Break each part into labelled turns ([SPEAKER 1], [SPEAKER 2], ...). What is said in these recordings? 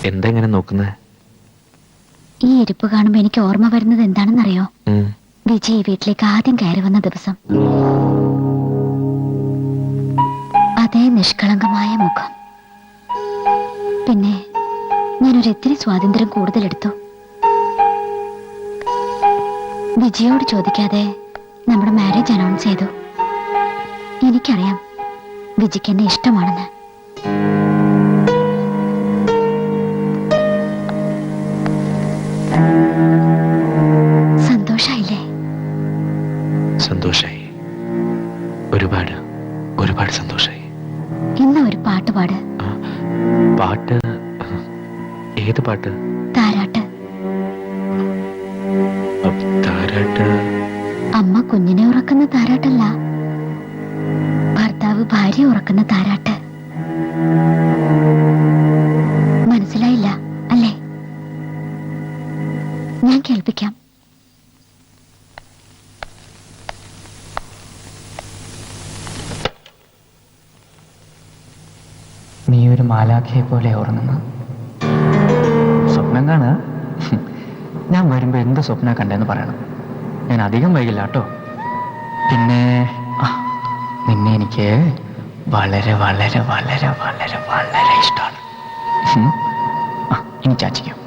[SPEAKER 1] എന്തെങ്ങനെ നോക്കുന്നത്?
[SPEAKER 2] ഈ ഇരിപ്പ് കാണുമ്പോ എനിക്ക് ഓർമ്മ വരുന്നത് എന്താണെന്നറിയോ? വിജയ് വീട്ടിലേക്ക് ആദ്യം കയറി വന്ന ദിവസം. അതേ നിഷ്കളങ്കമായ മുഖം. പിന്നെ ഞാനൊരിത്തിരി സ്വാതന്ത്ര്യം കൂടുതലെടുത്തു. വിജയോട് ചോദിക്കാതെ നമ്മുടെ മാരേജ് അനൗൺസ് ചെയ്തു. എനിക്കറിയാം വിജിക്ക് എന്നെ ഇഷ്ടമാണെന്ന്. സന്തോഷായില്ലേ?
[SPEAKER 1] സന്തോഷായി, ഒരുപാട് ഒരുപാട് സന്തോഷായി.
[SPEAKER 2] ഇന്ന് ഒരു പാട്ട് പാട്.
[SPEAKER 1] പാട്ട്? ഏത് പാട്ട്?
[SPEAKER 2] താരാട്ട്.
[SPEAKER 1] താരാട്ട്?
[SPEAKER 2] അമ്മ കുഞ്ഞിനെ ഉറക്കുന്ന താരാട്ടല്ല, ഭർത്താവ് ഭാര്യ ഉറക്കുന്ന താരാട്ട്. മനസ്സിലായില്ല അല്ലേ? ഞാൻ കേൾപ്പിക്കാം.
[SPEAKER 3] നീ ഒരു മാലാഖയെ പോലെ ഉറങ്ങുന്നു. സ്വപ്നം കാണുക. ഞാൻ വരുമ്പോ എന്ത് സ്വപ്ന കണ്ടെന്ന് പറയണം. ഞാൻ അധികം വൈകില്ല കേട്ടോ. പിന്നെ നിന്നെ എനിക്ക് വളരെ വളരെ വളരെ വളരെ വളരെ ഇഷ്ടമാണ്. ഇനി ചാച്ചിക്കും.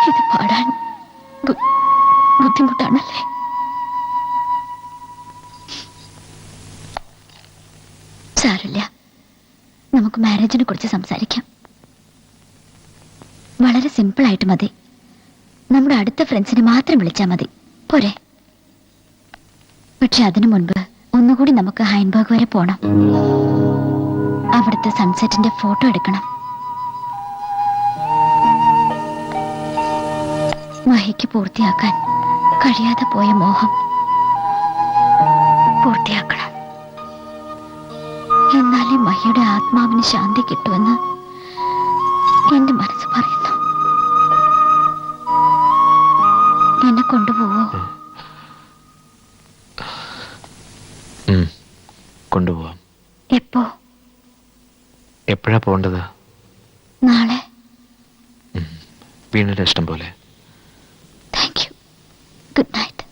[SPEAKER 2] ഇത് പാടാൻ ബുദ്ധിമുട്ടാണല്ലേ? സാരമില്ല, നമുക്ക് മാരേജിനെ കുറിച്ച് സംസാരിക്കാം. വളരെ സിമ്പിൾ ആയിട്ട് മതി. നമ്മുടെ അടുത്ത ഫ്രണ്ട്സിനെ മാത്രം വിളിച്ചാൽ മതി, പോരെ? പക്ഷെ അതിനു മുൻപ് ഒന്നുകൂടി നമുക്ക് ഹൈൻബർഗ് വരെ പോണം. അവിടുത്തെ സൺസെറ്റിന്റെ ഫോട്ടോ എടുക്കണം. മഹിക്ക് പൂർത്തിയാക്കാൻ കഴിയാതെ പോയ മോഹം പൂർത്തിയാക്കണം. എന്നാലേ മഹിയുടെ ആത്മാവിന് ശാന്തി കിട്ടുമെന്ന് എന്റെ മനസ്സ് പറയുന്നു. എന്നെ കൊണ്ടുപോവോ?
[SPEAKER 1] കൊണ്ടുപോവാം.
[SPEAKER 2] എപ്പോ?
[SPEAKER 1] എപ്പോഴാ പോണ്ടത്?
[SPEAKER 2] നാളെ.
[SPEAKER 1] വീണയുടെ ഇഷ്ടം പോലെ.
[SPEAKER 2] Thank you. Good night.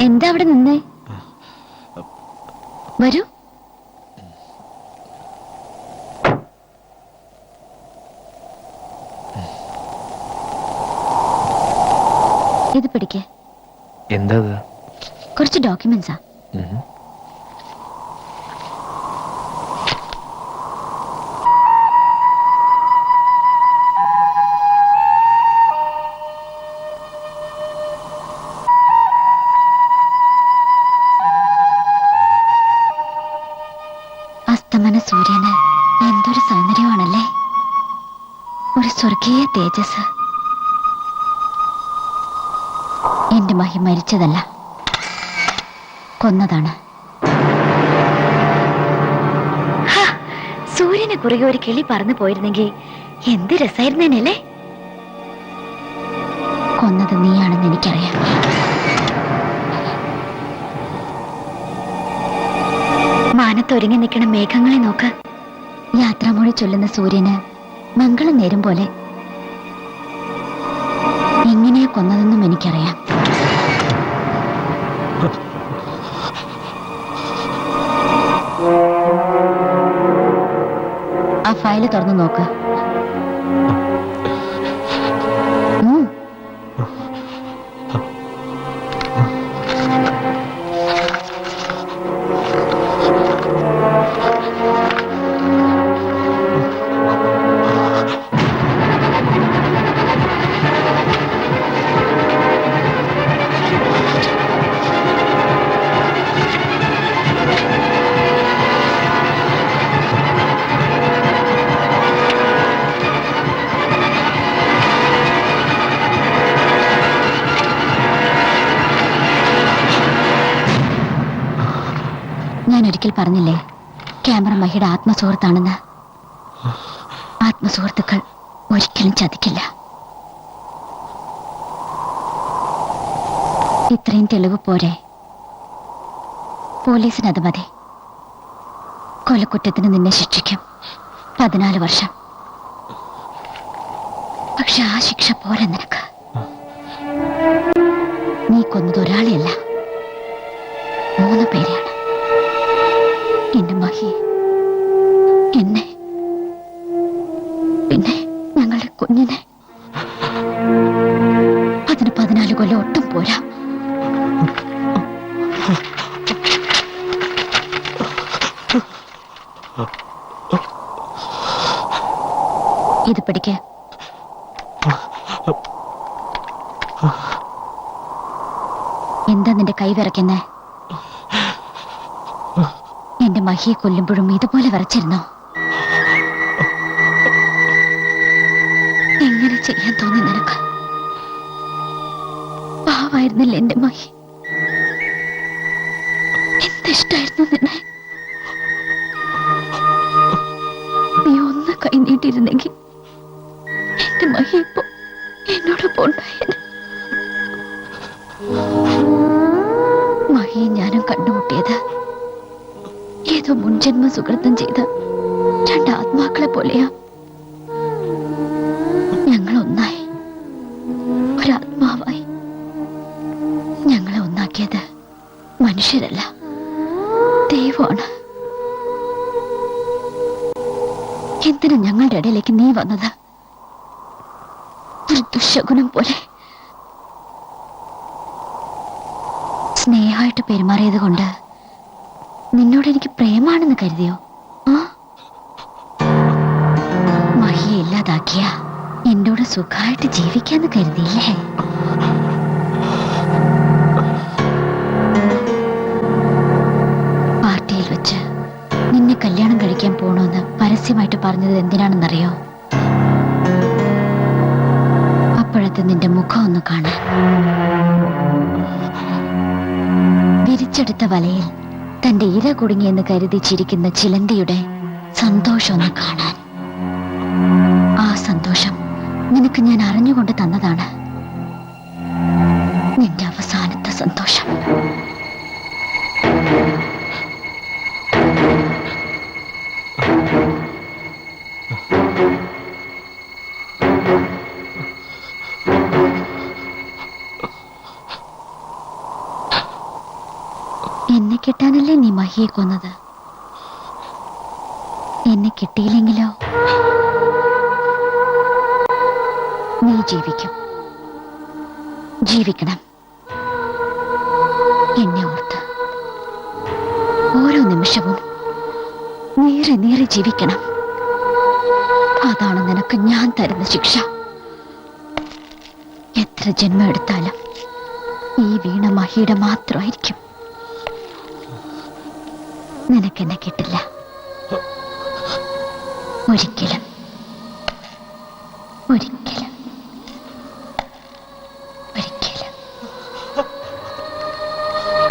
[SPEAKER 2] എന്താ അവിടെ നിന്നേ? വരൂ. ഇത് പിടിക്കേ.
[SPEAKER 1] എന്താ?
[SPEAKER 2] കുറച്ച് ഡോക്യുമെന്റ്സാ. അസ്തമന സൂര്യന് എന്തൊരു സൗന്ദര്യമാണല്ലേ! ഒരു സ്വർഗീയ തേജസ്. എന്റെ മഹി മരിച്ചതല്ല, കൊന്നതാണ്. സൂര്യനെ കുറുകെ ഒരു കിളി പറന്നു പോയിരുന്നെങ്കിൽ എന്ത് രസായിരുന്നേനല്ലേ? കൊന്നത് നീയാണെന്ന് എനിക്കറിയാം. മാനത്തൊരുങ്ങി നിൽക്കണ മേഘങ്ങളെ നോക്ക്. യാത്രാമൊഴി ചൊല്ലുന്ന സൂര്യന് മംഗളം നേരും പോലെ. എങ്ങനെയാ കൊന്നതെന്നും എനിക്കറിയാം. ഫയല് തുറന്നു നോക്ക്. ഉം. ഞാൻ ഒരിക്കൽ പറഞ്ഞില്ലേ ക്യാമറ മഹിയുടെ ആത്മസുഹൃത്താണെന്ന്. ആത്മസുഹൃത്തുക്കൾ ഒരിക്കലും ചതിക്കില്ല. ഇത്രയും തെളിവ് പോരെ? പോലീസിനത് മതി. കൊലക്കുറ്റത്തിന് നിന്നെ ശിക്ഷിക്കും, 14 വർഷം. പക്ഷെ ആ ശിക്ഷ പോരാ നിനക്ക്. നീ കൊന്നത് ഒരാളെയല്ല, 3 പേരെയാണ്. എന്റെ മഹി, എന്നെ, പിന്നെ ഞങ്ങളുടെ കുഞ്ഞിനെ. അതിന് 14 കൊല്ലം ഒട്ടും പോരാ. ഇത് പിടിക്ക്. എന്താ നിന്റെ കൈ വിറയ്ക്കുന്നേ? എന്റെ മഹിയെ കൊല്ലുമ്പോഴും ഇതുപോലെ വിറച്ചിരുന്നോ? എങ്ങനെ ചെയ്യാൻ തോന്നി നിനക്ക്? പാവായിരുന്നില്ല എന്റെ മഹി. എന്തിഷ്ടായിരുന്നു നിന്നെ. നീ ഒന്ന് കൈനീട്ടിരുന്നെങ്കിൽ എന്റെ മഹി ഇപ്പോ എന്നോടൊപ്പം ഉണ്ടായേനെ. മഹിയെ ഞാനും കണ്ടുമുട്ടിയത് ഏതോ മുൻജന്മ സുഹൃത്തം ചെയ്ത 2 ആത്മാക്കളെ പോലെയാ. ഞങ്ങൾ ഒന്നായി, ഒരാത്മാവായി. ഞങ്ങളെ ഒന്നാക്കിയത് മനുഷ്യരല്ല, ദൈവമാണ്. എന്തിനു ഞങ്ങളുടെ ഇടയിലേക്ക് നീ വന്നത്? ഒരു ദുശകുനം പോലെ. സ്നേഹമായിട്ട് പെരുമാറിയത് കൊണ്ട് നിന്നോട് എനിക്ക് പ്രേമാണെന്ന് കരുതിയോ? മഹിയെ ഇല്ലാതാക്കിയ എന്നോട് സുഖമായിട്ട് ജീവിക്കാന്ന് കരുതിയില്ലേ? പാർട്ടിയിൽ വെച്ച് നിന്നെ കല്യാണം കഴിക്കാൻ പോണോന്ന് പരസ്യമായിട്ട് പറഞ്ഞത് എന്തിനാണെന്നറിയോ? അപ്പോഴത്തെ നിന്റെ മുഖം ഒന്ന് കാണാൻ. വിരിച്ചെടുത്ത വലയിൽ തന്റെ ഇര കുടുങ്ങിയെന്ന് കരുതി ചിരിക്കുന്ന ചിലന്തിയുടെ സന്തോഷം ഒന്ന് കാണാൻ. ആ സന്തോഷം നിനക്ക് ഞാൻ അറിഞ്ഞുകൊണ്ട് തന്നതാണ്. നിന്റെ അവസാനത്തെ സന്തോഷം. എന്നെ കിട്ടാനല്ലേ നീ മഹിയെ കൊന്നത്? എന്നെ കിട്ടിയില്ലെങ്കിലോ? നീ ജീവിക്കും, ജീവിക്കണം. എന്നെ ഓർത്ത് ഓരോ നിമിഷവും നീറി നീറി ജീവിക്കണം. അതാണ് നിനക്ക് ഞാൻ തരുന്ന ശിക്ഷ. എത്ര ജന്മം എടുത്താലും ഈ വീണ മഹിയുടെ മാത്രമായിരിക്കും. നിനക്കെന്നെ കിട്ടില്ല ഒരിക്കലും, ഒരിക്കലും.